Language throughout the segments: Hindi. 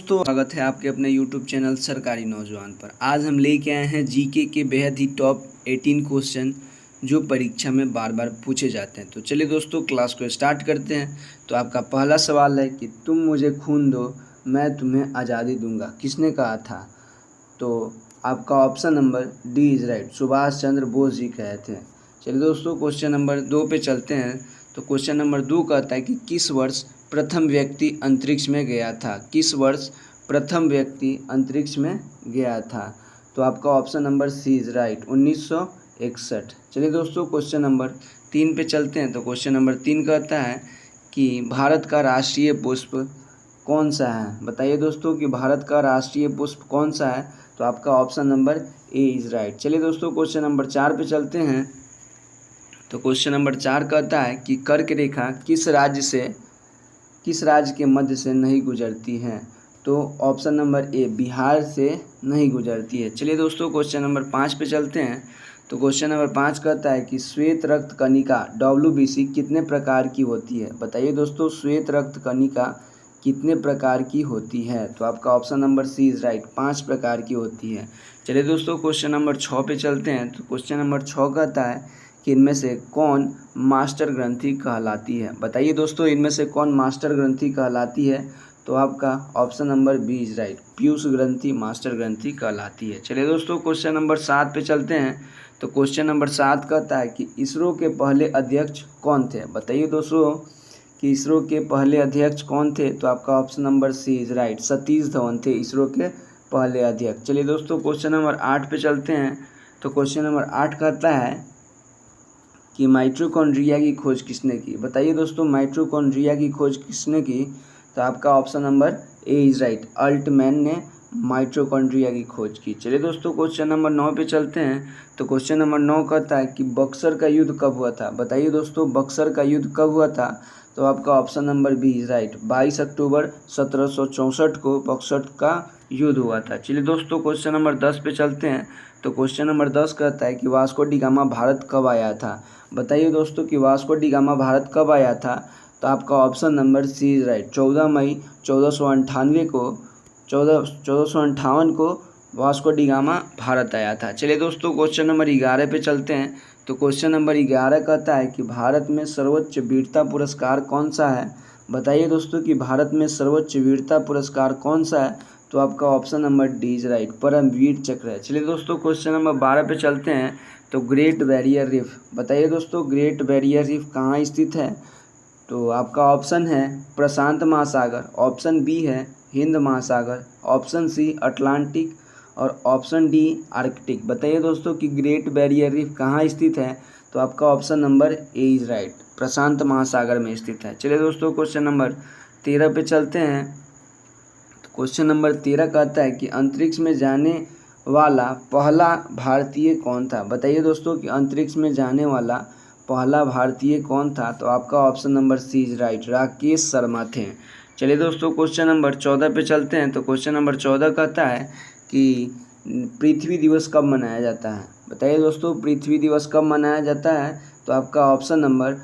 दोस्तों स्वागत है आपके अपने YouTube चैनल सरकारी नौजवान पर। आज हम लेके आए हैं जीके के बेहद ही टॉप 18 क्वेश्चन जो परीक्षा में बार बार पूछे जाते हैं। तो चलिए दोस्तों क्लास को स्टार्ट करते हैं। तो आपका पहला सवाल है कि तुम मुझे खून दो मैं तुम्हें आज़ादी दूंगा, किसने कहा था? तो आपका option number D is right, Subhash Chandra Bose ji कहे थे। चलिए दोस्तों क्वेश्चन नंबर 2 पे चलते हैं। तो क्वेश्चन नंबर 2 कहता है कि किस वर्ष प्रथम व्यक्ति अंतरिक्ष में गया था? किस वर्ष प्रथम व्यक्ति अंतरिक्ष में गया था? तो आपका option number C is right, 1961। चलिए दोस्तों क्वेश्चन नंबर 3 पे चलते हैं। तो क्वेश्चन नंबर 3 कहता है कि भारत का राष्ट्रीय पुष्प कौन सा है? बताइए दोस्तों कि भारत का राष्ट्रीय पुष्प कौन सा है? तो आपका option number A is right. चलिए दोस्तों क्वेश्चन नंबर 4 पे चलते हैं। तो क्वेश्चन नंबर 4 कहता है कि कर्क रेखा किस राज्य के मध्य से नहीं गुजरती है? तो ऑप्शन नंबर ए बिहार से नहीं गुजरती है। चलिए दोस्तों क्वेश्चन नंबर 5 पे चलते हैं। तो क्वेश्चन नंबर 5 कहता है कि श्वेत रक्त कणिका WBC कितने प्रकार की होती है? बताइए दोस्तों श्वेत रक्त कणिका कितने प्रकार की होती है? तो आपका option number C is right, 5 प्रकार की होती है। चलिए दोस्तों क्वेश्चन नंबर 6 पे चलते हैं। तो क्वेश्चन नंबर 6 कहता है कि इनमें से कौन मास्टर ग्रंथि कहलाती है? बताइए दोस्तों इनमें से कौन मास्टर ग्रंथि कहलाती है? तो आपका option number B is right, पीयूष ग्रंथि मास्टर ग्रंथि कहलाती है। चलिए दोस्तों क्वेश्चन नंबर 7 पे चलते हैं। तो क्वेश्चन नंबर 7 कहता है कि इसरो के पहले अध्यक्ष कौन थे? बताइए दोस्तों कि इसरो के पहले अध्यक्ष कौन थे? तो आपका option number C is right, Satish Dhawan थे इसरो के पहले अध्यक्ष। चलिए दोस्तों क्वेश्चन नंबर 8 पे चलते हैं। तो क्वेश्चन नंबर 8 कहता है कि माइटोकॉन्ड्रिया की खोज किसने की? बताइए दोस्तों माइटोकॉन्ड्रिया की खोज किसने की? तो आपका option number A is right, Altmann ने माइटोकॉन्ड्रिया की खोज की। चलिए दोस्तों क्वेश्चन नंबर 9 पे चलते हैं। तो क्वेश्चन नंबर 9 कहता है कि बक्सर का युद्ध कब हुआ था? बताइए दोस्तों बक्सर का युद्ध कब हुआ था? तो आपका option number B is right, 22 अक्टूबर 1764 को बक्सर का युद्ध हुआ था। चलिए दोस्तों क्वेश्चन नंबर 10 पे चलते हैं। तो क्वेश्चन नंबर 10 कहता है कि वास्को डी गामा भारत कब आया था? बताइए दोस्तों कि वास्को डी गामा भारत कब आया था? तो आपका option number C is right, 14 मई 1458 को वास्को डी गामा भारत आया था। चलिए दोस्तों क्वेश्चन नंबर 11 पे चलते हैं। तो क्वेश्चन नंबर 11 कहता है कि भारत में सर्वोच्च वीरता पुरस्कार कौन सा है? बताइए दोस्तों कि भारत में सर्वोच्च वीरता पुरस्कार कौन सा है? तो आपका option number D is right, Paramvir Chakra है। चलिए दोस्तों क्वेश्चन नंबर 12 पे चलते हैं। तो ग्रेट बैरियर रीफ, बताइए दोस्तों ग्रेट बैरियर रीफ कहाँ स्थित है? तो आपका ऑप्शन है प्रशांत महासागर, ऑप्शन बी है हिंद महासागर, ऑप्शन सी अटलांटिक और ऑप्शन डी आर्कटिक। बताइए दोस्तों कि ग्रेट बैरियर रीफ कहाँ स्थित है? तो आपका option number A is right, प्रशांत महासागर में स्थित है। चलिए दोस्तों क्वेश्चन नंबर 13 पे चलते हैं। तो क्वेश्चन नंबर 13 कहता है कि अंतरिक्ष में जाने वाला पहला भारतीय कौन था? बताइए दोस्तों कि अंतरिक्ष में जाने वाला पहला भारतीय कौन था? तो आपका option number C is right, Rakesh Sharma थे। चलिए दोस्तों क्वेश्चन नंबर 14 पे चलते हैं। तो क्वेश्चन नंबर 14 कहता है कि पृथ्वी दिवस कब मनाया जाता है? बताइए दोस्तों पृथ्वी दिवस कब मनाया जाता है? तो आपका option number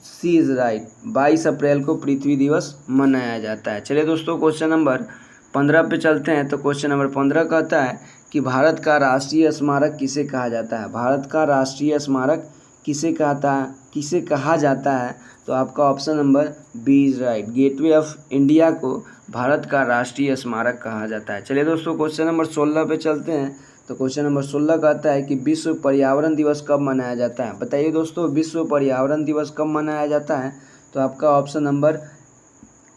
C is right, 22 अप्रैल को पृथ्वी दिवस मनाया जाता है। चलिए दोस्तों क्वेश्चन नंबर 15 पे चलते हैं। तो क्वेश्चन नंबर 15 कहता है कि भारत का राष्ट्रीय स्मारक किसे कहा जाता है? भारत का राष्ट्रीय स्मारक किसे कहा जाता है? तो आपका option number B is right, Gateway of India को भारत का राष्ट्रीय स्मारक कहा जाता है। चलिए दोस्तों क्वेश्चन नंबर 16 पे चलते हैं। तो क्वेश्चन नंबर 16 कहता है कि विश्व पर्यावरण दिवस कब मनाया जाता है? बताइए दोस्तों विश्व पर्यावरण दिवस कब मनाया जाता है? तो आपका option number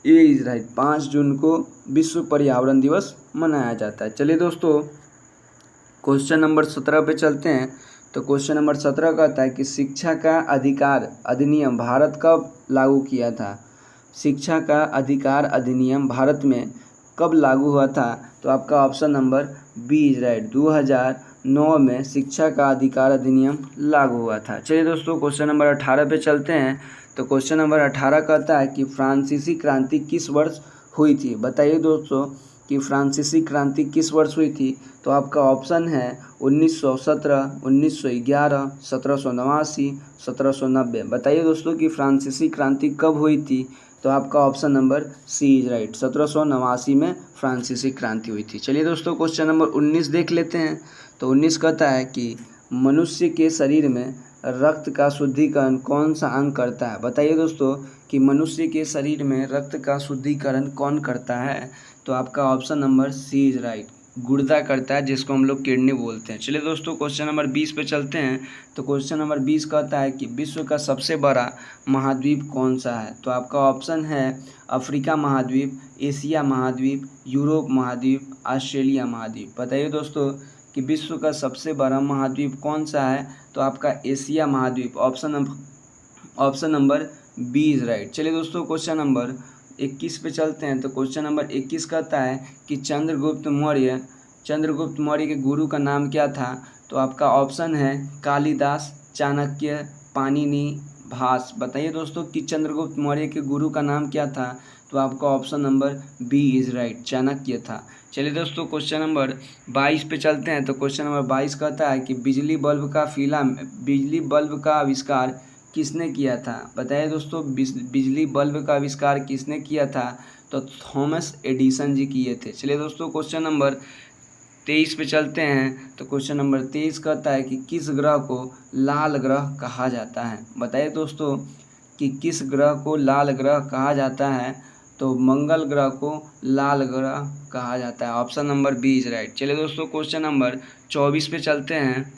A is right, 5 जून को विश्व पर्यावरण दिवस मनाया जाता है। चलिए दोस्तों क्वेश्चन नंबर 17 पे चलते हैं। तो क्वेश्चन नंबर 17 कहता है कि शिक्षा का अधिकार अधिनियम भारत कब लागू किया था? शिक्षा का अधिकार अधिनियम भारत में कब लागू हुआ था? तो आपका option number B is right, 2009 में शिक्षा का अधिकार अधिनियम लागू हुआ था। चलिए दोस्तों क्वेश्चन नंबर 18 पे चलते हैं। तो क्वेश्चन नंबर 18 कहता है कि फ्रांसीसी क्रांति किस वर्ष हुई थी? बताइए दोस्तों कि फ्रांसीसी क्रांति किस वर्ष हुई थी? तो आपका ऑप्शन है 1917, 1911, 1789, 1790। बताइए दोस्तों कि फ्रांसीसी क्रांति कब हुई थी? तो आपका option number C is right. 1789 में फ्रांसीसी क्रांति हुई थी। चलिए दोस्तों क्वेश्चन नंबर 19 देख लेते हैं। तो 19 कहता है कि मनुष्य के शरीर में रक्त का शुद्धिकरण कौन सा अंग करता है। बताइए दोस्तों कि मनुष्य के शरीर में रक्त का शुद्धिकरण कौन करता है। तो आपका option number C is right, गुर्दा करता है, जिसको हम लोग किडनी बोलते हैं। चलिए दोस्तों क्वेश्चन नंबर 20 पे चलते हैं। तो क्वेश्चन नंबर 20 कहता है कि विश्व का सबसे बड़ा महाद्वीप कौन सा है। तो आपका ऑप्शन है अफ्रीका महाद्वीप, एशिया महाद्वीप, यूरोप महाद्वीप, ऑस्ट्रेलिया महाद्वीप। बताइए दोस्तों कि विश्व का सबसे बड़ा महाद्वीप कौन सा है। तो आपका एशिया महाद्वीप, option number B is right. चलिए दोस्तों क्वेश्चन नंबर 21 पे चलते हैं। तो क्वेश्चन नंबर 21 कहता है कि चंद्रगुप्त मौर्य के गुरु का नाम क्या था। तो आपका ऑप्शन है कालिदास, चाणक्य, पाणिनि, भास। बताइए दोस्तों कि चंद्रगुप्त मौर्य के गुरु का नाम क्या था। तो आपका option number B is right, Chanakya था। चलिए दोस्तों क्वेश्चन नंबर 22 पे चलते हैं। तो क्वेश्चन नंबर 22 कहता है कि बिजली बल्ब का आविष्कार किसने किया था। बताइए दोस्तों बिजली बल्ब का आविष्कार किसने किया था। तो थॉमस एडिसन जी किए थे। चलिए दोस्तों क्वेश्चन नंबर 23 पे चलते हैं। तो क्वेश्चन नंबर 23 कहता है कि किस ग्रह को लाल ग्रह कहा जाता है। बताइए दोस्तों कि किस ग्रह को लाल ग्रह कहा जाता है। तो मंगल ग्रह को लाल ग्रह कहा जाता है। Option number B is right. चलिए दोस्तों क्वेश्चन नंबर 24 पे चलते हैं।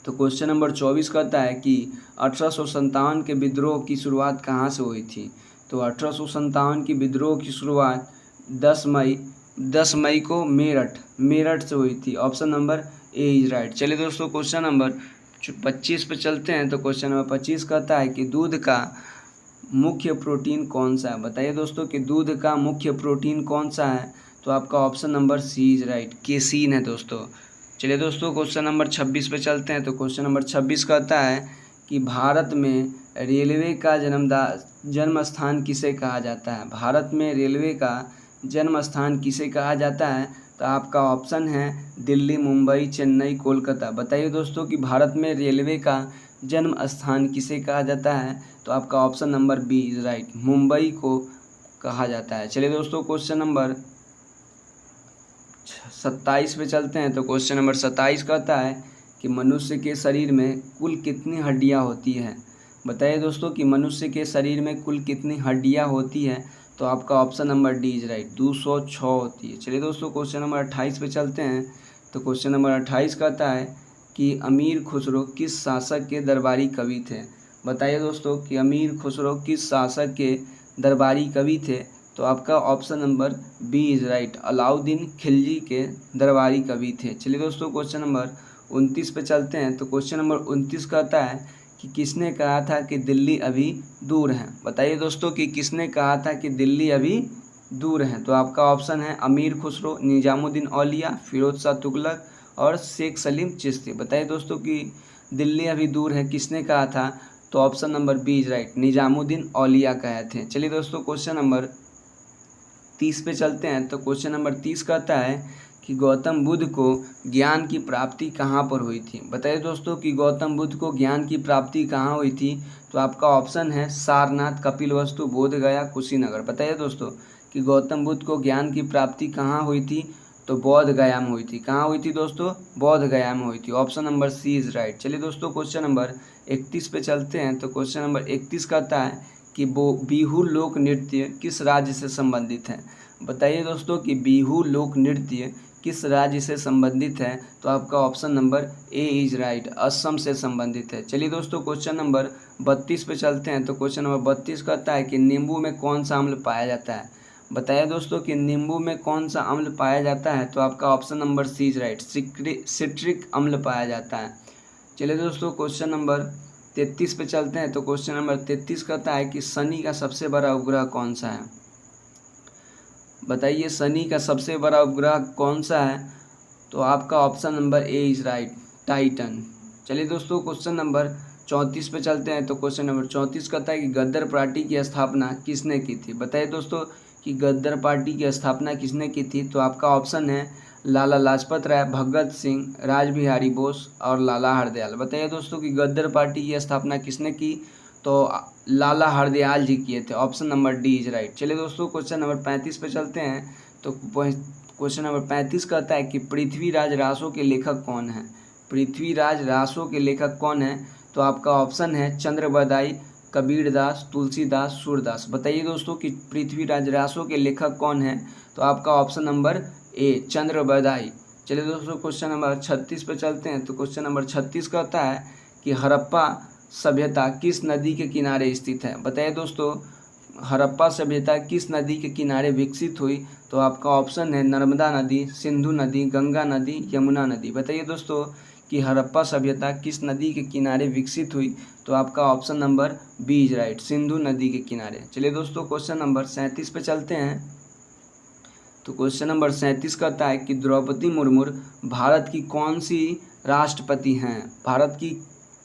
तो क्वेश्चन नंबर 24 कहता है कि 1857 के विद्रोह की शुरुआत कहाँ से हुई थी। तो 1857 की विद्रोह की शुरुआत 10 मई को मेरठ से हुई थी। Option number A is right. चलिए दोस्तों क्वेश्चन नंबर 25 पे चलते हैं। तो क्वेश्चन नंबर 25 कहता है कि दूध का मुख्य प्रोटीन कौन सा है। बताइए दोस्तों कि दूध का मुख्य प्रोटीन कौन सा है। तो आपका option number C is right, casein है दोस्तों। चलिए दोस्तों क्वेश्चन नंबर 26 पे चलते हैं। तो क्वेश्चन नंबर 26 कहता है कि भारत में रेलवे का जन्म स्थान किसे कहा जाता है। भारत में रेलवे का जन्म स्थान किसे कहा जाता है। तो आपका ऑप्शन है दिल्ली, मुंबई, चेन्नई, कोलकाता। बताइए दोस्तों कि भारत में रेलवे का जन्म स्थान किसे कहा जाता है। तो आपका option number B is right, Mumbai को कहा जाता है। चलिए दोस्तों क्वेश्चन नंबर 27 पे चलते हैं। तो क्वेश्चन नंबर 27 कहता है कि मनुष्य के शरीर में कुल कितनी हड्डियां होती हैं। बताइए दोस्तों कि मनुष्य के शरीर में कुल कितनी हड्डियां होती हैं। तो आपका option number D is right, 206 होती है। चलिए दोस्तों क्वेश्चन नंबर 28 पे चलते हैं। तो क्वेश्चन नंबर 28 कहता है कि अमीर खुसरो किस शासक के दरबारी कवि थे। बताइए दोस्तों कि अमीर खुसरो किस शासक के दरबारी कवि थे। तो आपका option number B is right, Alauddin Khilji के दरबारी कवि थे। चलिए दोस्तों क्वेश्चन नंबर 29 पे चलते हैं। तो क्वेश्चन नंबर 29 कहता है कि किसने कहा था कि दिल्ली अभी दूर है। बताइए दोस्तों कि किसने कहा था कि दिल्ली अभी दूर है। तो आपका ऑप्शन है अमीर खुसरो, निजामुद्दीन औलिया, फिरोज शाह तुगलक और शेख सलीम चिश्ती। बताइए दोस्तों कि दिल्ली अभी दूर है किसने कहा था। तो option number B is right, Nizamuddin Auliya कहे थे। चलिए दोस्तों क्वेश्चन नंबर 30 पे चलते हैं। तो क्वेश्चन नंबर 30 कहता है कि गौतम बुद्ध को ज्ञान की प्राप्ति कहाँ पर हुई थी। बताइए दोस्तों कि गौतम बुद्ध को ज्ञान की प्राप्ति कहाँ हुई थी। तो आपका ऑप्शन है सारनाथ, कपिलवस्तु, बोधगया, कुशीनगर। बताइए दोस्तों कि गौतम बुद्ध को ज्ञान की प्राप्ति कहाँ हुई थी। तो बोध गया में हुई थी। कहाँ हुई थी दोस्तों, बोध गया में हुई थी। Option number C is right. चलिए दोस्तों क्वेश्चन नंबर 31 पे चलते हैं। तो क्वेश्चन नंबर 31 कहता है कि बिहू लोक नृत्य किस राज्य से संबंधित है। बताइए दोस्तों कि बिहू लोक नृत्य किस राज्य से संबंधित है। तो आपका option number A is right, Assam से संबंधित है। चलिए दोस्तों क्वेश्चन नंबर 32 पे चलते हैं। तो क्वेश्चन नंबर 32 कहता है कि नींबू में कौन सा अम्ल पाया जाता है। बताइए दोस्तों कि नींबू में कौन सा अम्ल पाया जाता है। तो आपका option number C is right, citric अम्ल पाया जाता है। चलिए दोस्तों क्वेश्चन नंबर 33 पे चलते हैं। तो क्वेश्चन नंबर 33 कहता है कि शनि का सबसे बड़ा उपग्रह कौन सा है। बताइए शनि का सबसे बड़ा उपग्रह कौन सा है। तो आपका option number A is right, Titan. चलिए दोस्तों क्वेश्चन नंबर 34 पे चलते हैं। तो क्वेश्चन नंबर 34 कहता है कि गद्दर पार्टी की स्थापना किसने की थी। बताइए दोस्तों कि गद्दर पार्टी की स्थापना किसने की थी। तो आपका ऑप्शन है लाला लाजपत राय, भगत सिंह, राज बिहारी बोस और लाला हरदयाल। बताइए दोस्तों कि गद्दर पार्टी की स्थापना किसने की। तो लाला हरदयाल जी किए थे। Option number D is right. चलिए दोस्तों क्वेश्चन नंबर 35 पे चलते हैं। तो क्वेश्चन नंबर 35 कहता है कि पृथ्वीराज रासो के लेखक कौन है। पृथ्वीराज रासो के लेखक कौन है। तो आपका ऑप्शन है चंद्रबरदाई, कबीरदास, तुलसीदास, सूरदास। बताइए दोस्तों कि पृथ्वीराज रासो के लेखक कौन है। तो आपका ऑप्शन नंबर ए चंद्रबरदाई। चलिए दोस्तों क्वेश्चन नंबर 36 पे चलते हैं। तो क्वेश्चन नंबर 36 कहता है कि हड़प्पा सभ्यता किस नदी के किनारे स्थित है। बताइए दोस्तों हड़प्पा सभ्यता किस नदी के किनारे विकसित हुई। तो आपका ऑप्शन है नर्मदा नदी, सिंधु नदी, गंगा नदी, यमुना नदी। बताइए दोस्तों कि हड़प्पा सभ्यता किस नदी के किनारे विकसित हुई। तो आपका option number B is right, Sindhu नदी के किनारे। चलिए दोस्तों क्वेश्चन नंबर 37 पे चलते हैं। तो क्वेश्चन नंबर 37 कहता है कि द्रौपदी मुर्मू भारत की कौन सी राष्ट्रपति हैं। भारत की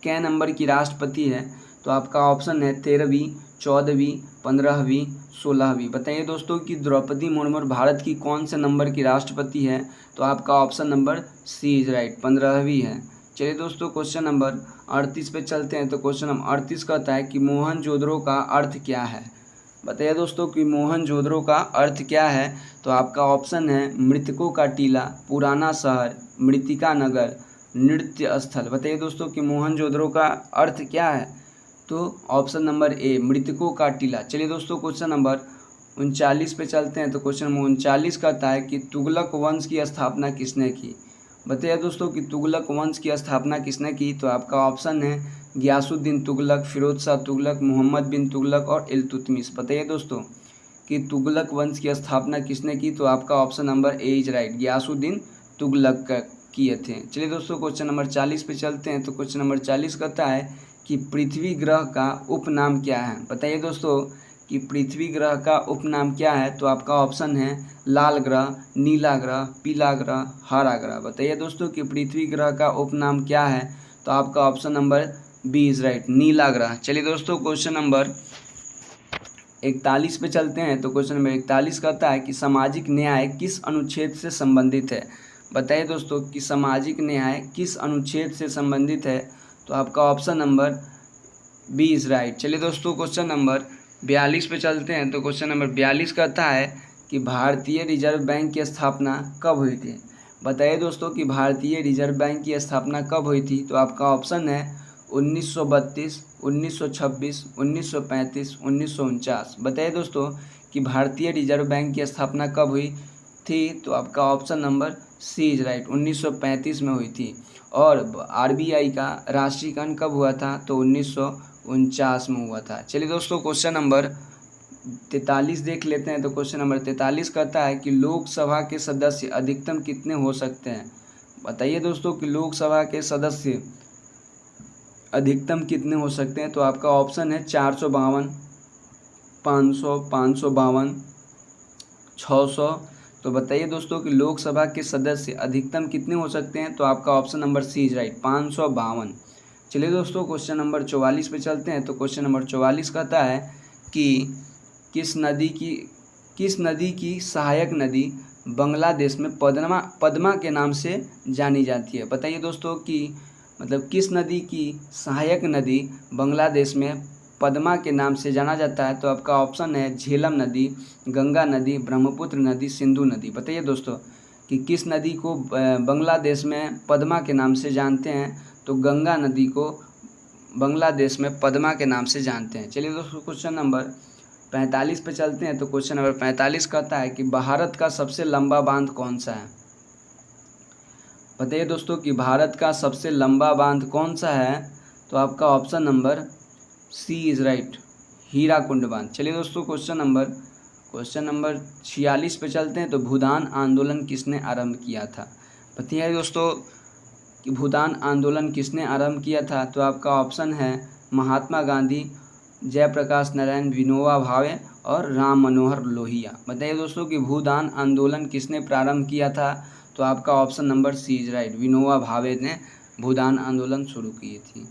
कै नंबर की राष्ट्रपति है। तो आपका ऑप्शन है 13वीं, 14वीं, 15वीं, 16वीं। बताइए दोस्तों कि द्रौपदी मुर्मू भारत की कौन से नंबर की राष्ट्रपति है। तो आपका option number C is right, 15वीं है। चलिए दोस्तों क्वेश्चन नंबर 38 पे चलते हैं। तो क्वेश्चन नंबर 38 कहता है कि मोहनजोदड़ो का अर्थ क्या है। बताइए दोस्तों कि मोहनजोदड़ो का अर्थ क्या है। तो आपका ऑप्शन है मृतकों का टीला, पुराना शहर, मृतिका नगर, नृत्य स्थल। बताइए दोस्तों कि मोहनजोदड़ो का अर्थ क्या है। तो ऑप्शन नंबर ए मृतकों का टीला। चलिए दोस्तों क्वेश्चन नंबर 39 पे चलते हैं। तो क्वेश्चन नंबर 39 कहता है कि तुगलक वंश की स्थापना किसने की। बताइए दोस्तों कि तुगलक वंश की स्थापना किसने की। तो आपका ऑप्शन है गियासुद्दीन तुगलक, फिरोज शाह तुगलक, मोहम्मद बिन तुगलक और इल्तुतमिश। बताइए दोस्तों कि तुगलक वंश की स्थापना किसने की। तो आपका option number A is right, Ghiyasuddin Tughlaq किए थे। चलिए दोस्तों क्वेश्चन नंबर 40 पे चलते हैं। तो क्वेश्चन नंबर 40 कहता है कि पृथ्वी ग्रह का उपनाम क्या है। बताइए दोस्तों कि पृथ्वी ग्रह का उपनाम क्या है। तो आपका ऑप्शन है लाल ग्रह, नीला ग्रह, पीला ग्रह, हरा ग्रह। बताइए दोस्तों कि पृथ्वी ग्रह का उपनाम क्या है। तो आपका option number B is right, नीला ग्रह। चलिए दोस्तों क्वेश्चन नंबर 41 पे चलते हैं। तो क्वेश्चन नंबर 41 कहता है कि सामाजिक न्याय किस अनुच्छेद से संबंधित है। बताइए दोस्तों कि सामाजिक न्याय किस अनुच्छेद से संबंधित है। तो आपका option number B is right. चलिए दोस्तों क्वेश्चन नंबर 42 पे चलते हैं। तो क्वेश्चन नंबर 42 कहता है कि भारतीय रिजर्व बैंक की स्थापना कब हुई थी। बताइए दोस्तों कि भारतीय रिजर्व बैंक की स्थापना कब हुई थी। तो आपका ऑप्शन है 1932, 1926, 1935, 1949। बताइए दोस्तों कि भारतीय रिजर्व बैंक की स्थापना कब हुई थी। तो आपका option number C is right, 1935 में हुई थी। और आरबीआई का राष्ट्रीयकरण कब हुआ था। तो 1949 में हुआ था। चलिए दोस्तों क्वेश्चन नंबर 43 देख लेते हैं। तो क्वेश्चन नंबर 43 कहता है कि लोकसभा के सदस्य अधिकतम कितने हो सकते हैं। बताइए दोस्तों कि लोकसभा के सदस्य अधिकतम कितने हो सकते हैं। तो आपका ऑप्शन है 452, 500, 552, 600। तो बताइए दोस्तों कि लोकसभा के सदस्य अधिकतम कितने हो सकते हैं। तो आपका option number C is right, 552। चलिए दोस्तों क्वेश्चन नंबर 44 पे चलते हैं। तो क्वेश्चन नंबर 44 कहता है कि किस नदी की सहायक नदी बांग्लादेश में पद्मा के नाम से जानी जाती है। बताइए दोस्तों कि मतलब किस नदी की सहायक नदी बांग्लादेश में पद्मा के नाम से जाना जाता है। तो आपका ऑप्शन है झेलम नदी, गंगा नदी, ब्रह्मपुत्र नदी, सिंधु नदी। बताइए दोस्तों कि किस नदी को बांग्लादेश में पद्मा के नाम से जानते हैं। तो गंगा नदी को बांग्लादेश में पद्मा के नाम से जानते हैं। चलिए दोस्तों क्वेश्चन नंबर 45 पे चलते हैं। तो क्वेश्चन नंबर 45 कहता है कि भारत का सबसे लंबा बांध कौन सा है। बताइए दोस्तों कि भारत का सबसे लंबा बांध कौन सा है। तो आपका option number C is right, Hirakud बांध। चलिए दोस्तों क्वेश्चन नंबर 46 पे चलते हैं। तो भूदान आंदोलन किसने आरंभ किया था। बताइए दोस्तों कि भूदान आंदोलन किसने आरंभ किया था। तो आपका ऑप्शन है महात्मा गांधी, जयप्रकाश नारायण, विनोबा भावे और राम मनोहर लोहिया। बताइए दोस्तों कि भूदान आंदोलन किसने प्रारंभ किया था। तो आपका option number C is right, Vinoba Bhave ने भूदान आंदोलन शुरू की थी।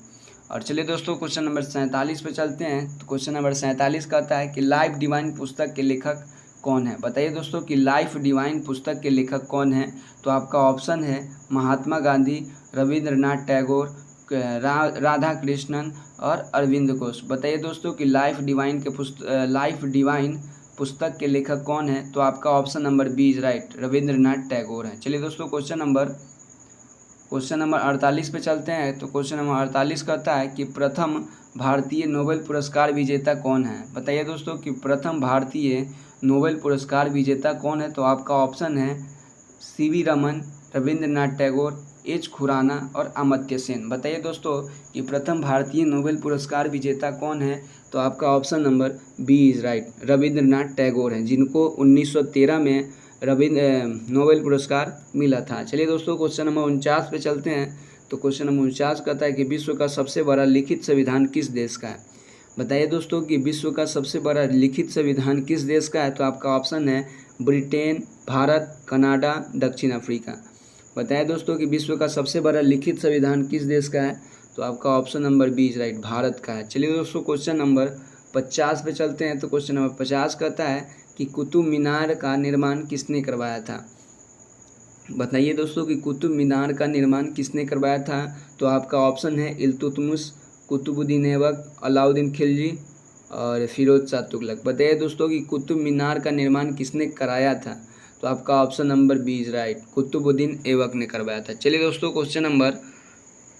और चलिए दोस्तों क्वेश्चन नंबर 47 पे चलते हैं। तो क्वेश्चन नंबर 47 कहता है कि लाइफ डिवाइन पुस्तक के लेखक कौन है। बताइए दोस्तों कि लाइफ डिवाइन पुस्तक के लेखक कौन है। तो आपका ऑप्शन है महात्मा गांधी, रविंद्रनाथ टैगोर, राधा कृष्णन और अरविंद घोष। बताइए दोस्तों कि लाइफ डिवाइन पुस्तक के लेखक कौन है? तो आपका option number B is right, Rabindranath Tagore हैं। चलिए दोस्तों क्वेश्चन नंबर 48 पे चलते हैं। तो क्वेश्चन नंबर 48 कहता है कि प्रथम भारतीय नोबेल पुरस्कार विजेता कौन है? बताइए दोस्तों कि प्रथम भारतीय नोबेल पुरस्कार विजेता कौन है? तो आपका ऑप्शन है सीवी रमन, रविंद्रनाथ टैगोर, एच खुराना और अमर्त्य सेन। बताइए दोस्तों कि प्रथम भारतीय नोबेल पुरस्कार विजेता कौन है? तो आपका option number B is right, Rabindranath Tagore हैं, जिनको 1913 में नोबेल पुरस्कार मिला था। चलिए दोस्तों क्वेश्चन नंबर 49 पे चलते हैं। तो क्वेश्चन नंबर 49 कहता है कि विश्व का सबसे बड़ा लिखित संविधान किस देश का है? बताइए दोस्तों कि विश्व का सबसे बड़ा लिखित संविधान किस देश का है? तो आपका ऑप्शन है ब्रिटेन, भारत, कनाडा, दक्षिण अफ्रीका। बताइए दोस्तों कि विश्व का सबसे बड़ा लिखित संविधान किस देश का है? तो आपका option number B is right, Bharat का है। चलिए दोस्तों क्वेश्चन नंबर 50 पे चलते हैं। तो क्वेश्चन नंबर 50 कहता है कि कुतुब मीनार का निर्माण किसने करवाया था? बताइए दोस्तों कि कुतुब मीनार का निर्माण किसने करवाया था? तो आपका ऑप्शन है इल्तुतमिश, कुतुबुद्दीन ऐबक, अलाउद्दीन खिलजी और फिरोज शाह तुगलक। बताइए दोस्तों कि कुतुब मीनार का निर्माण किसने कराया था? तो आपका option number B is right, Qutbuddin Aibak ने करवाया था। चलिए दोस्तों क्वेश्चन नंबर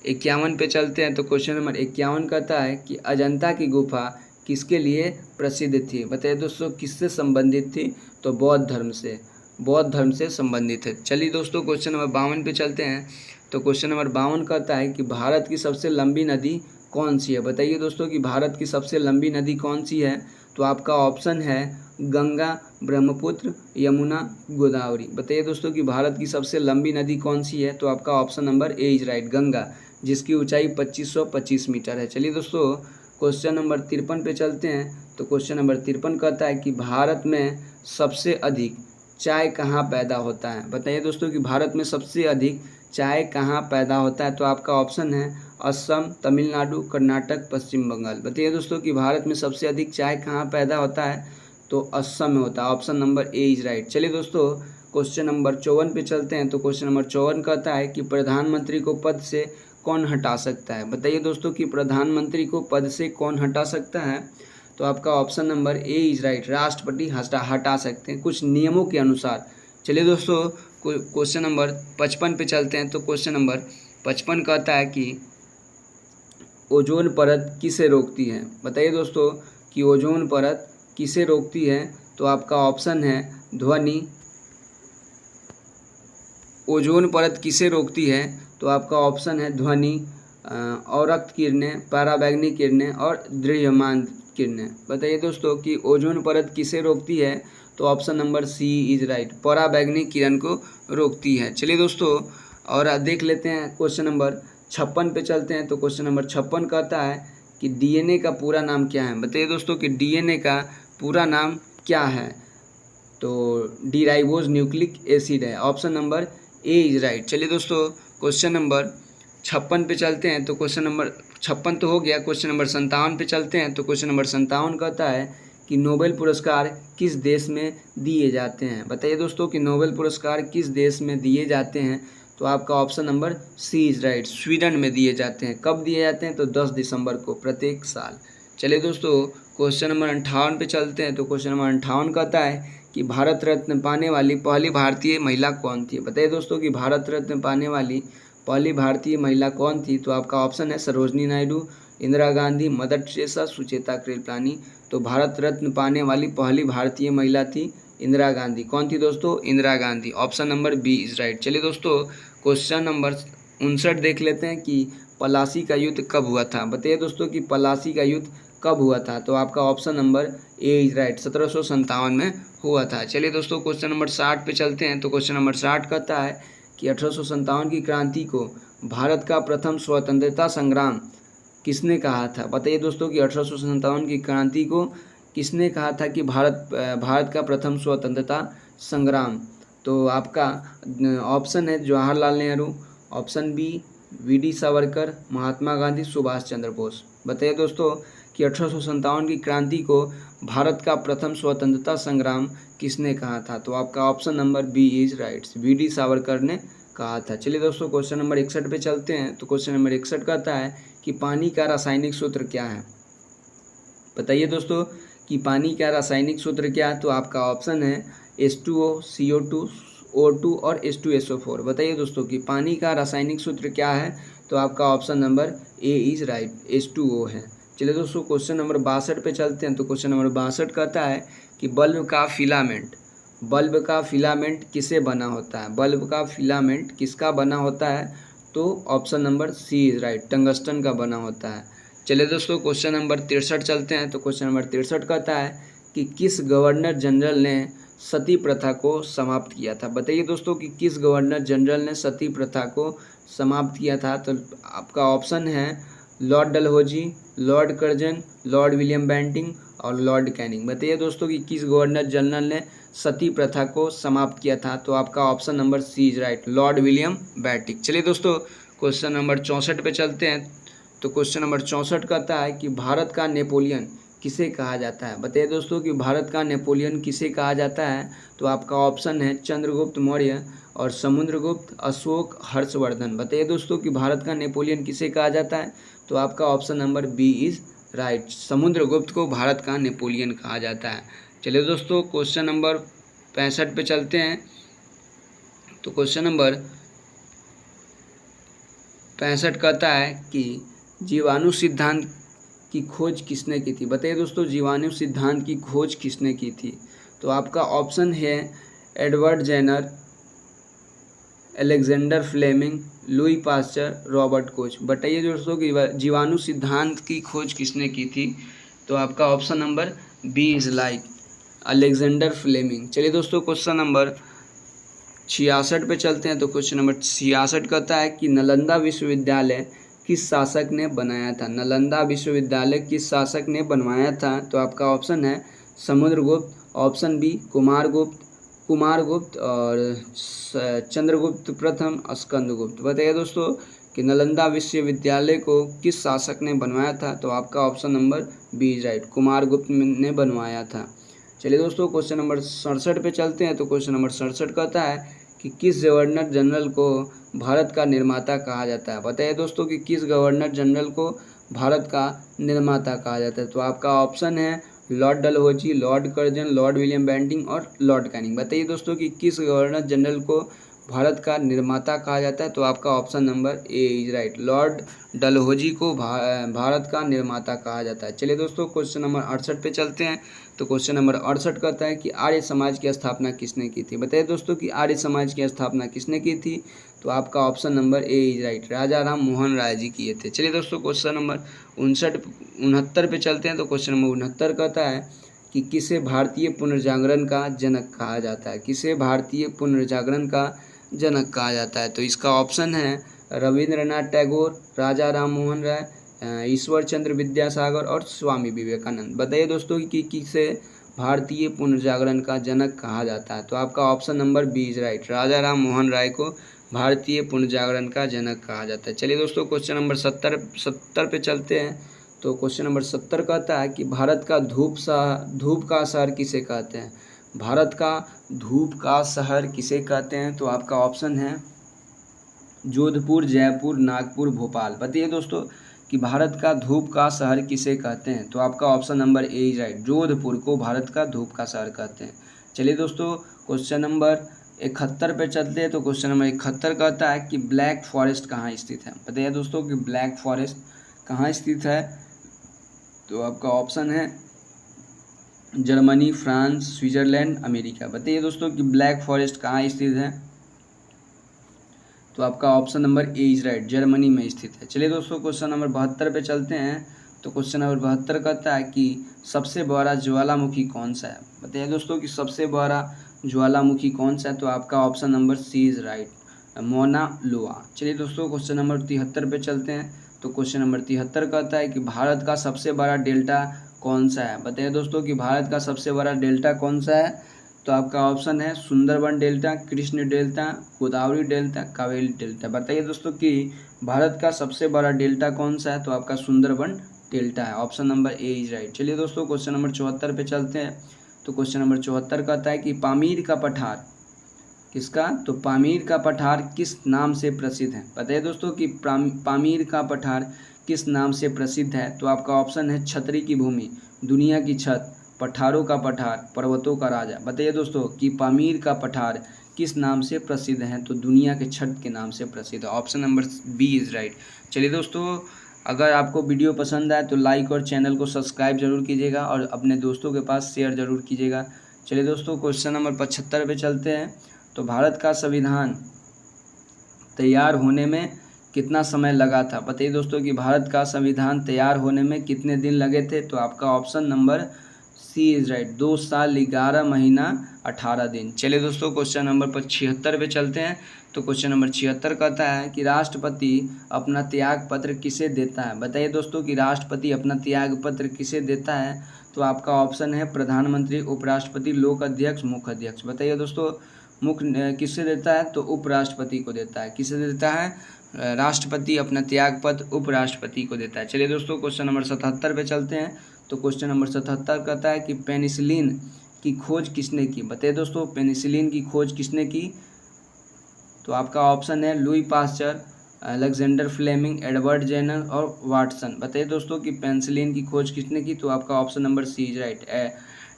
51 पे चलते हैं। तो क्वेश्चन नंबर 51 कहता है कि अजंता की गुफा किसके लिए प्रसिद्ध थी? बताइए दोस्तों किससे संबंधित थी? तो बौद्ध धर्म से संबंधित है। चलिए दोस्तों क्वेश्चन नंबर 52 पे चलते हैं। तो क्वेश्चन नंबर 52 कहता है कि भारत की सबसे लंबी नदी कौन सी है? बताइए दोस्तों कि भारत की सबसे लंबी नदी कौन सी है? तो आपका ऑप्शन है गंगा, ब्रह्मपुत्र, यमुना, गोदावरी। बताइए दोस्तों कि भारत की सबसे लंबी नदी कौन सी है? तो आपका option number A is right, Ganga, जिसकी ऊंचाई 2525 मीटर है। चलिए दोस्तों क्वेश्चन नंबर 53 पे चलते हैं। तो क्वेश्चन नंबर 53 कहता है कि भारत में सबसे अधिक चाय कहाँ पैदा होता है? बताइए दोस्तों कि भारत में सबसे अधिक चाय कहाँ पैदा होता है? तो आपका ऑप्शन है असम, तमिलनाडु, कर्नाटक, पश्चिम बंगाल। बताइए दोस्तों कि भारत में सबसे अधिक चाय कहाँ पैदा होता है? तो असम में होता है, option number A is right. चलिए दोस्तों क्वेश्चन नंबर 54 पे चलते हैं। तो क्वेश्चन नंबर 54 कहता है कि प्रधानमंत्री को पद से कौन हटा सकता है? बताइए दोस्तों कि प्रधानमंत्री को पद से कौन हटा सकता है? तो आपका option number A is right, राष्ट्रपति हटा सकते हैं कुछ नियमों के अनुसार। चलिए दोस्तों क्वेश्चन नंबर 55 पे चलते हैं। तो क्वेश्चन नंबर 55 कहता है कि ओजोन परत किसे रोकती है? बताइए दोस्तों कि ओजोन परत किसे रोकती है? तो आपका ऑप्शन है ध्वनि। ओजोन परत किसे रोकती है? तो आपका ऑप्शन है ध्वनि, अवरक्त किरणें, पराबैंगनी किरणें और दृश्यमान किरणें। बताइए दोस्तों कि ओजोन परत किसे रोकती है? तो option number C is right, पराबैंगनी किरण को रोकती है। चलिए दोस्तों और देख लेते हैं क्वेश्चन नंबर 56 पे चलते हैं। तो क्वेश्चन नंबर 56 कहता है कि डीएनए का पूरा नाम क्या है? बताइए दोस्तों कि डीएनए का पूरा नाम क्या है? तो डीराइबोज न्यूक्लिक एसिड है, option number A is right. चलिए दोस्तों क्वेश्चन नंबर 56 पे चलते हैं। तो क्वेश्चन नंबर 56 तो हो गया। क्वेश्चन नंबर 57 पे चलते हैं। तो क्वेश्चन नंबर 57 कहता है कि नोबेल पुरस्कार किस देश में दिए जाते हैं? बताइए दोस्तों कि नोबेल पुरस्कार किस देश में दिए जाते हैं? तो आपका option number C is right, Sweden में दिए जाते हैं। कब दिए जाते हैं? तो 10 दिसंबर को प्रत्येक साल। चलिए दोस्तों क्वेश्चन नंबर 58 पे चलते हैं। तो क्वेश्चन नंबर 58 कहता है कि भारत रत्न पाने वाली पहली भारतीय महिला कौन थी? बताइए दोस्तों कि भारत रत्न पाने वाली पहली भारतीय महिला कौन थी? तो आपका ऑप्शन है सरोजनी नायडू, इंदिरा गांधी, मदर टेरेसा, सुचेता कृपलानी। तो भारत रत्न पाने वाली पहली भारतीय महिला थी इंदिरा गांधी। कौन थी दोस्तों? Indira Gandhi, option number B is right. चलिए दोस्तों क्वेश्चन नंबर 59 देख लेते हैं कि पलासी का युद्ध कब हुआ था? बताइए दोस्तों कि पलासी का युद्ध कब हुआ था? तो आपका option number A is right, 1757 में हुआ था। चलिए दोस्तों क्वेश्चन नंबर 60 पे चलते हैं। तो क्वेश्चन नंबर 60 कहता है कि 1857 की क्रांति को भारत का प्रथम स्वतंत्रता संग्राम किसने कहा था? बताइए दोस्तों कि 1857 की क्रांति को किसने कहा था कि भारत का प्रथम स्वतंत्रता संग्राम? तो आपका ऑप्शन है Jawaharlal Nehru, option B V D Savarkar, Mahatma Gandhi, Subhash Chandra Bose. बताइए दोस्तों कि 1857 की क्रांति को भारत का प्रथम स्वतंत्रता संग्राम किसने कहा था? तो आपका option number B is right, VD Savarkar ने कहा था। चलिए दोस्तों क्वेश्चन नंबर 61 पे चलते हैं। तो क्वेश्चन नंबर 61 कहता है कि पानी का रासायनिक सूत्र क्या है। बताइए दोस्तों कि पानी का रासायनिक सूत्र क्या है। तो आपका ऑप्शन है H2O, CO2, O2 और H2SO4। बताइए दोस्तों कि पानी का रासायनिक सूत्र क्या है। तो आपका option number A is right, H2O है। चलिए दोस्तों क्वेश्चन नंबर 62 पे चलते हैं। तो क्वेश्चन नंबर 62 कहता है कि बल्ब का फिलामेंट किसे बना होता है। बल्ब का फिलामेंट किसका बना होता है। तो option number C is right, tungsten का बना होता है। चलिए दोस्तों क्वेश्चन नंबर 63 चलते हैं। तो क्वेश्चन नंबर 63 कहता है कि किस गवर्नर जनरल ने सती प्रथा को समाप्त किया था। बताइए दोस्तों कि किस गवर्नर जनरल ने सती प्रथा को समाप्त किया था। तो आपका ऑप्शन है Lord Dalhousie, Lord Curzon, Lord William Bentinck और लॉर्ड कैनिंग। बताइए दोस्तों कि किस गवर्नर जनरल ने सती प्रथा को समाप्त किया था। तो आपका option number C is right, Lord William Bentinck. चलिए दोस्तों क्वेश्चन नंबर 64 पे चलते हैं। तो क्वेश्चन नंबर 64 कहता है कि भारत का नेपोलियन किसे कहा जाता है। बताइए दोस्तों कि भारत का नेपोलियन किसे कहा जाता है। तो आपका ऑप्शन है चंद्रगुप्त मौर्य और समुद्रगुप्त, अशोक, हर्षवर्धन। बताइए दोस्तों कि भारत का नेपोलियन किसे कहा जाता है। तो आपका option number B is right, Samudragupta को भारत का नेपोलियन कहा जाता है। चलिए दोस्तों क्वेश्चन नंबर 65 पे चलते हैं। तो क्वेश्चन नंबर 65 कहता है कि जीवाणु सिद्धांत की खोज किसने की थी। बताइए दोस्तों जीवाणु सिद्धांत की खोज किसने की थी। तो आपका ऑप्शन है Edward Jenner, Alexander Fleming, Louis Pasteur, Robert Koch. बताइए दोस्तों कि जीवाणु सिद्धांत की खोज किसने की थी। तो आपका option number B is like Alexander Fleming. चलिए दोस्तों क्वेश्चन नंबर 66 पे चलते हैं। तो क्वेश्चन नंबर 66 कहता है कि नालंदा विश्वविद्यालय किस शासक ने बनाया था। नालंदा विश्वविद्यालय किस शासक ने बनवाया था। तो आपका ऑप्शन है समुद्रगुप्त, ऑप्शन बी कुमारगुप्त और चंद्रगुप्त प्रथम, स्कंदगुप्त। बताइए दोस्तों कि नालंदा विश्वविद्यालय को किस शासक ने बनवाया था। तो आपका option number B is right, Kumaragupta ने बनवाया था। चलिए दोस्तों क्वेश्चन नंबर 67 पे चलते हैं। तो क्वेश्चन नंबर 67 कहता है कि किस गवर्नर जनरल को भारत का निर्माता कहा जाता है। बताइए दोस्तों कि किस गवर्नर जनरल को भारत का निर्माता कहा जाता है। तो आपका ऑप्शन है Lord Dalhousie, Lord Curzon, Lord William Bentinck और लॉर्ड कैनिंग। बताइए दोस्तों कि किस गवर्नर जनरल को भारत का निर्माता कहा जाता है। तो आपका option number A is right, Lord Dalhousie को भारत का निर्माता कहा जाता है। चलिए दोस्तों क्वेश्चन नंबर 68 पे चलते हैं। तो क्वेश्चन नंबर 68 कहता है कि आर्य समाज की स्थापना किसने की थी। बताइए दोस्तों कि आर्य समाज की स्थापना किसने की थी। तो आपका option number A is right, Raja Ram Mohan Roy ji किए थे। चलिए दोस्तों क्वेश्चन नंबर 69 पे चलते हैं। तो क्वेश्चन नंबर 69 कहता है कि किसे भारतीय पुनर्जागरण का जनक कहा जाता है। किसे भारतीय पुनर्जागरण का जनक कहा जाता है। तो इसका ऑप्शन है रविंद्रनाथ टैगोर, राजा राम मोहन राय, ईश्वर चंद्र विद्यासागर और स्वामी विवेकानंद। बताइए दोस्तों कि किसे भारतीय पुनर्जागरण का जनक कहा जाता है। तो आपका option number B is right, Raja Ram Mohan Roy को भारतीय पुनर्जागरण का जनक कहा जाता है। चलिए दोस्तों क्वेश्चन नंबर 70 पे चलते हैं। तो क्वेश्चन नंबर 70 कहता है कि भारत का धूप का शहर किसे कहते हैं। भारत का धूप का शहर किसे कहते हैं। तो आपका ऑप्शन है जोधपुर, जयपुर, नागपुर, भोपाल। बताइए दोस्तों कि भारत का धूप का शहर किसे कहते हैं। तो आपका option number A is right, Jodhpur को भारत का धूप का शहर कहते हैं। चलिए दोस्तों क्वेश्चन नंबर 71 पे चलते हैं। तो क्वेश्चन नंबर 71 कहता है कि ब्लैक फॉरेस्ट कहाँ स्थित है। बताइए दोस्तों कि ब्लैक फॉरेस्ट कहाँ स्थित है। तो आपका ऑप्शन है जर्मनी, फ्रांस, स्विट्जरलैंड, अमेरिका। बताइए दोस्तों कि ब्लैक फॉरेस्ट कहाँ स्थित है। तो आपका option number A is right, Germany में स्थित है। चलिए दोस्तों क्वेश्चन नंबर 72 पे चलते हैं। तो क्वेश्चन नंबर 72 कहता है कि सबसे बड़ा ज्वालामुखी कौन सा है। बताइए दोस्तों कि सबसे बड़ा ज्वालामुखी कौन सा है। तो आपका option number C is right, Mauna Loa. चलिए दोस्तों क्वेश्चन नंबर 73 पे चलते हैं। तो क्वेश्चन नंबर 73 कहता है कि भारत का सबसे बड़ा डेल्टा कौन सा है। बताइए दोस्तों कि भारत का सबसे बड़ा डेल्टा कौन सा है। तो आपका ऑप्शन है Sundarban delta, Krishna delta, Godavari delta, Kaveri delta. बताइए दोस्तों कि भारत का सबसे बड़ा डेल्टा कौन सा है। तो आपका सुंदरबन डेल्टा है, option number A is right. चलिए दोस्तों क्वेश्चन नंबर 74 पे चलते हैं। तो क्वेश्चन नंबर 74 कहता है कि पामीर का पठार किसका? तो पामीर का पठार किस नाम से प्रसिद्ध है? बताइए दोस्तों कि पामीर का पठार किस नाम से प्रसिद्ध है? तो आपका ऑप्शन है छतरी की भूमि, दुनिया की छत, पठारों का पठार, पर्वतों का राजा। बताइए दोस्तों कि पामीर का पठार किस नाम से प्रसिद्ध है? तो दुनिया के छत के नाम से प्रसिद्ध है। Option number B is right. चलिए दोस्तों, अगर आपको वीडियो पसंद आए तो लाइक और चैनल को सब्सक्राइब जरूर कीजिएगा और अपने दोस्तों के पास शेयर जरूर कीजिएगा। चलिए दोस्तों, क्वेश्चन नंबर 75 पे चलते हैं। तो भारत का संविधान तैयार होने में कितना समय लगा था? बताइए दोस्तों कि भारत का संविधान तैयार होने में कितने दिन लगे थे? तो आपका option number C is right, 2 साल 11 महीना 18 दिन। चलिए दोस्तों, क्वेश्चन नंबर 76 पे चलते हैं। तो क्वेश्चन नंबर 76 कहता है कि राष्ट्रपति अपना त्याग पत्र किसे देता है? बताइए दोस्तों कि राष्ट्रपति अपना त्याग पत्र किसे देता है? तो आपका ऑप्शन है प्रधानमंत्री, उपराष्ट्रपति, लोक अध्यक्ष, मुख्य अध्यक्ष। बताइए दोस्तों, मुख्य किससे देता है? तो उपराष्ट्रपति को देता है। किसे देता है? राष्ट्रपति अपना त्याग पत्र उपराष्ट्रपति को देता है। चलिए दोस्तों, क्वेश्चन नंबर 77 पे चलते हैं। तो क्वेश्चन नंबर 77 कहता है कि पेनिसिलिन की खोज किसने की? बताइए दोस्तों, पेनिसिलिन की खोज किसने की? तो आपका ऑप्शन है Louis Pasteur, Alexander Fleming, Edward Jenner और वाटसन। बताइए दोस्तों कि पेनिसिलिन की खोज किसने की? तो आपका option number C is right,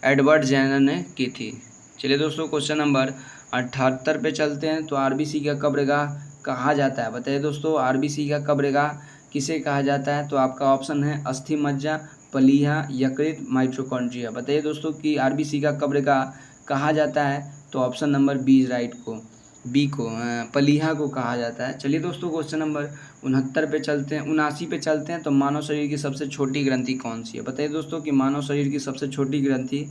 Edward Jenner ने की थी। चलिए दोस्तों, क्वेश्चन नंबर 78 पे चलते हैं। तो आरबीसी का कब्रगाह कहा जाता है? बताइए दोस्तों, आरबीसी का कब्रगाह किसे कहा जाता है? तो आपका ऑप्शन है अस्थि मज्जा, प्लीहा, यकृत, माइटोकॉन्ड्रिया। बताइए दोस्तों कि आरबीसी का कब्रगाह कहा जाता है? तो ऑप्शन नंबर बी राइट को, बी को, प्लीहा को कहा जाता है। चलिए दोस्तों, क्वेश्चन नंबर 69 पे चलते हैं, 79 पे चलते हैं। तो मानव शरीर की सबसे छोटी ग्रंथि कौन सी है? बताइए दोस्तों कि मानव शरीर की सबसे छोटी ग्रंथि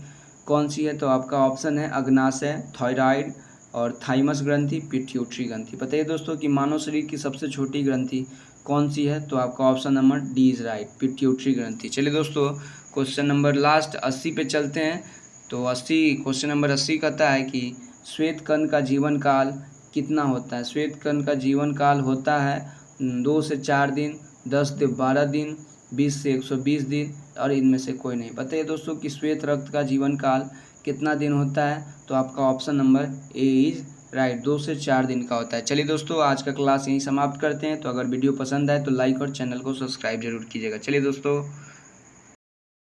कौन सी है? तो आपका ऑप्शन है अग्नाशय, थायराइड और थाइमस ग्रंथि, पिट्यूटरी ग्रंथि। बताइए दोस्तों कि मानव शरीर की सबसे छोटी ग्रंथि कौन सी है? तो आपका option number D is right, pituitary ग्रंथि। चलिए दोस्तों, क्वेश्चन नंबर लास्ट 80 पे चलते हैं। तो 80, क्वेश्चन नंबर 80 कहता है कि श्वेत कण का जीवन काल कितना होता है? श्वेत कण का जीवन काल होता है 2 से 4 दिन, 10 से 12 दिन, 20 से 120 दिन और इनमें से कोई नहीं। बताइए दोस्तों कि श्वेत रक्त का जीवन काल कितना दिन होता है? तो आपका option number A is right, 2 से 4 दिन का होता है। चलिए दोस्तों, आज का क्लास यहीं समाप्त करते हैं। तो अगर वीडियो पसंद आए तो लाइक और चैनल को सब्सक्राइब जरूर कीजिएगा। चलिए दोस्तों।